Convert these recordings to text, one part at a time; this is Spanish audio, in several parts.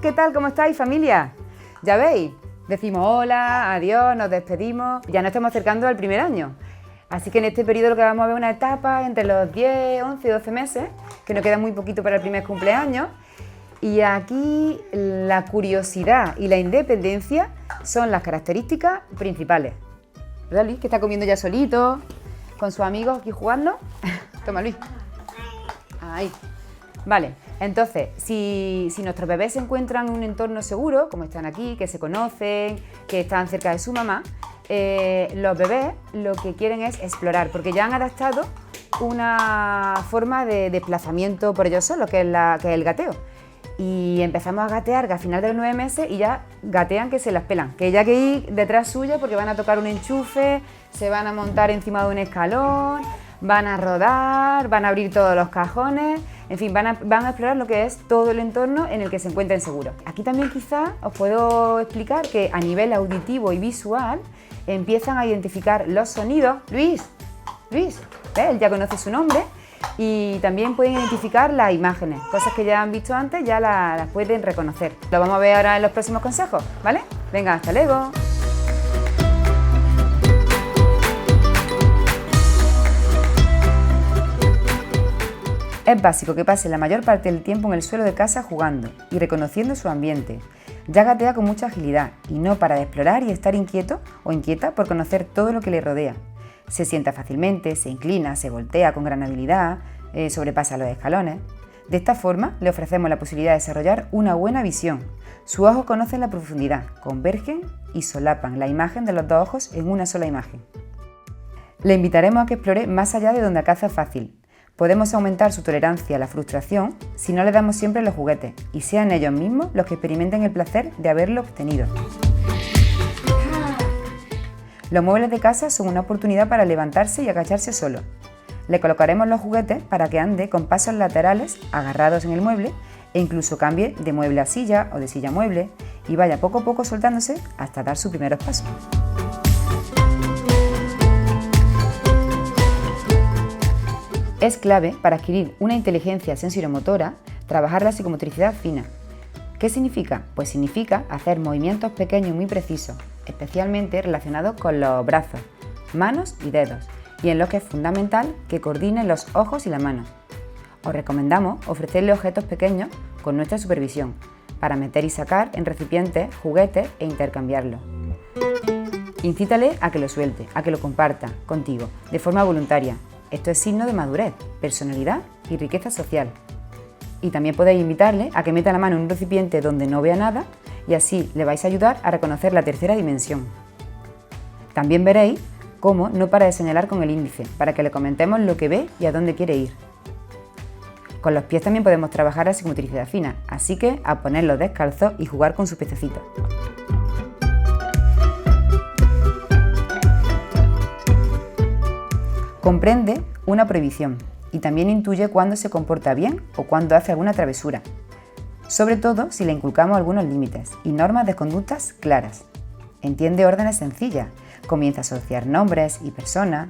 ¿qué tal? ¿Cómo estáis, familia? Ya veis, decimos hola, adiós, nos despedimos. Ya nos estamos acercando al primer año. Así que en este periodo lo que vamos a ver una etapa entre los 10, 11 y 12 meses, que nos queda muy poquito para el primer cumpleaños. Y aquí la curiosidad y la independencia son las características principales. ¿Verdad, Luis? Que está comiendo ya solito, con sus amigos aquí jugando. Toma, Luis. Ahí. Vale, entonces, si nuestros bebés se encuentran en un entorno seguro, como están aquí, que se conocen, que están cerca de su mamá, los bebés lo que quieren es explorar, porque ya han adaptado una forma de desplazamiento por ellos solos, que es el gateo. Y empezamos a gatear a final de los 9 meses y ya gatean que se las pelan, que ya hay que ir detrás suya porque van a tocar un enchufe, se van a montar encima de un escalón, van a rodar, van a abrir todos los cajones, en fin, van a explorar lo que es todo el entorno en el que se encuentren seguros. Aquí también quizás os puedo explicar que a nivel auditivo y visual empiezan a identificar los sonidos. Luis, ¿ves? Él ya conoce su nombre. Y también pueden identificar las imágenes, cosas que ya han visto antes, ya las pueden reconocer. Lo vamos a ver ahora en los próximos consejos, ¿vale? Venga, hasta luego. Es básico que pase la mayor parte del tiempo en el suelo de casa jugando y reconociendo su ambiente. Ya gatea con mucha agilidad y no para de explorar y estar inquieto o inquieta por conocer todo lo que le rodea. Se sienta fácilmente, se inclina, se voltea con gran habilidad, sobrepasa los escalones. De esta forma le ofrecemos la posibilidad de desarrollar una buena visión. Sus ojos conocen la profundidad, convergen y solapan la imagen de los dos ojos en una sola imagen. Le invitaremos a que explore más allá de donde caza fácil. Podemos aumentar su tolerancia a la frustración si no le damos siempre los juguetes y sean ellos mismos los que experimenten el placer de haberlo obtenido. Los muebles de casa son una oportunidad para levantarse y agacharse solo. Le colocaremos los juguetes para que ande con pasos laterales agarrados en el mueble e incluso cambie de mueble a silla o de silla a mueble y vaya poco a poco soltándose hasta dar sus primeros pasos. Es clave para adquirir una inteligencia sensoromotora trabajar la psicomotricidad fina. ¿Qué significa? Pues significa hacer movimientos pequeños y muy precisos, especialmente relacionados con los brazos, manos y dedos, y en lo que es fundamental que coordine los ojos y la mano. Os recomendamos ofrecerle objetos pequeños con nuestra supervisión, para meter y sacar en recipientes, juguetes e intercambiarlos. Incítale a que lo suelte, a que lo comparta contigo, de forma voluntaria. Esto es signo de madurez, personalidad y riqueza social. Y también podéis invitarle a que meta la mano en un recipiente donde no vea nada y así le vais a ayudar a reconocer la tercera dimensión. También veréis cómo no para de señalar con el índice para que le comentemos lo que ve y a dónde quiere ir. Con los pies también podemos trabajar la psicomotricidad fina, así que a ponerlos descalzos y jugar con sus piececitos. Comprende una prohibición y también intuye cuándo se comporta bien o cuándo hace alguna travesura, sobre todo si le inculcamos algunos límites y normas de conductas claras. Entiende órdenes sencillas, comienza a asociar nombres y personas,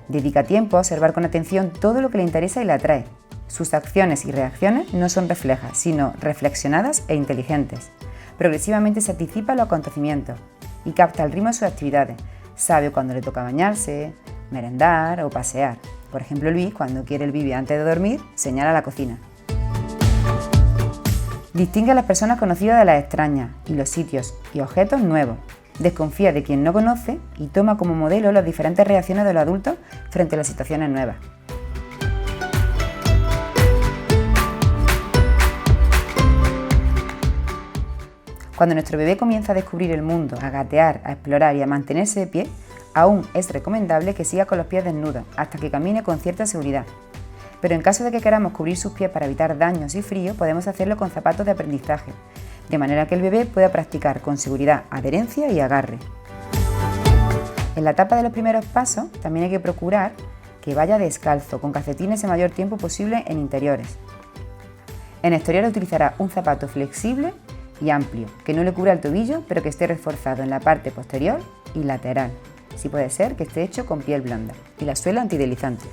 dedica tiempo a observar con atención todo lo que le interesa y le atrae. Sus acciones y reacciones no son reflejas, sino reflexionadas e inteligentes. Progresivamente se anticipa los acontecimientos y capta el ritmo de sus actividades. Sabe cuándo le toca bañarse, merendar o pasear. Por ejemplo, Luis, cuando quiere el bibi antes de dormir, señala la cocina. Distingue a las personas conocidas de las extrañas y los sitios y objetos nuevos. Desconfía de quien no conoce y toma como modelo las diferentes reacciones de los adultos frente a las situaciones nuevas. Cuando nuestro bebé comienza a descubrir el mundo, a gatear, a explorar y a mantenerse de pie, aún es recomendable que siga con los pies desnudos hasta que camine con cierta seguridad. Pero en caso de que queramos cubrir sus pies para evitar daños y frío, podemos hacerlo con zapatos de aprendizaje, de manera que el bebé pueda practicar con seguridad adherencia y agarre. En la etapa de los primeros pasos también hay que procurar que vaya descalzo, con calcetines el mayor tiempo posible en interiores. En exteriores utilizará un zapato flexible y amplio, que no le cubra el tobillo, pero que esté reforzado en la parte posterior y lateral. Si puede ser que esté hecho con piel blanda y la suela antideslizante.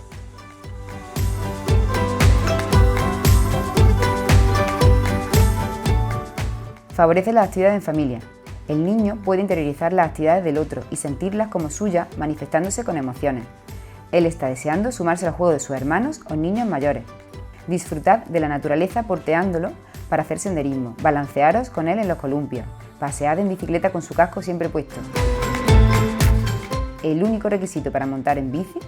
Favorece las actividades en familia. El niño puede interiorizar las actividades del otro y sentirlas como suyas, manifestándose con emociones. Él está deseando sumarse al juego de sus hermanos o niños mayores. Disfrutad de la naturaleza porteándolo para hacer senderismo. Balancearos con él en los columpios. Pasead en bicicleta con su casco siempre puesto. El único requisito para montar en bici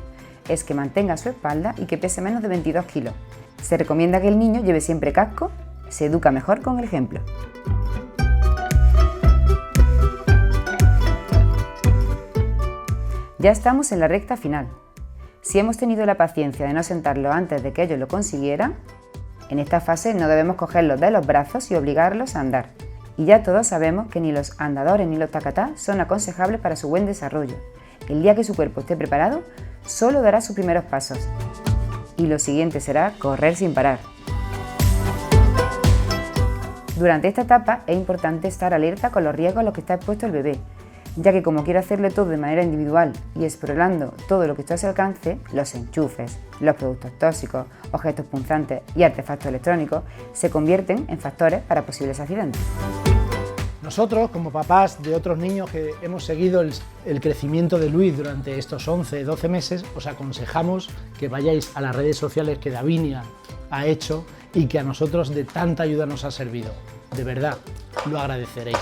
es que mantenga su espalda y que pese menos de 22 kilos. Se recomienda que el niño lleve siempre casco, se educa mejor con el ejemplo. Ya estamos en la recta final. Si hemos tenido la paciencia de no sentarlo antes de que ellos lo consiguieran, en esta fase no debemos cogerlos de los brazos y obligarlos a andar. Y ya todos sabemos que ni los andadores ni los tacatá son aconsejables para su buen desarrollo. El día que su cuerpo esté preparado, solo dará sus primeros pasos. Y lo siguiente será correr sin parar. Durante esta etapa es importante estar alerta con los riesgos a los que está expuesto el bebé, ya que como quiere hacerlo todo de manera individual y explorando todo lo que está a su alcance, los enchufes, los productos tóxicos, objetos punzantes y artefactos electrónicos se convierten en factores para posibles accidentes. Nosotros, como papás de otros niños que hemos seguido el crecimiento de Luis durante estos 11-12 meses, os aconsejamos que vayáis a las redes sociales que Davinia ha hecho y que a nosotros de tanta ayuda nos ha servido. De verdad, lo agradeceréis.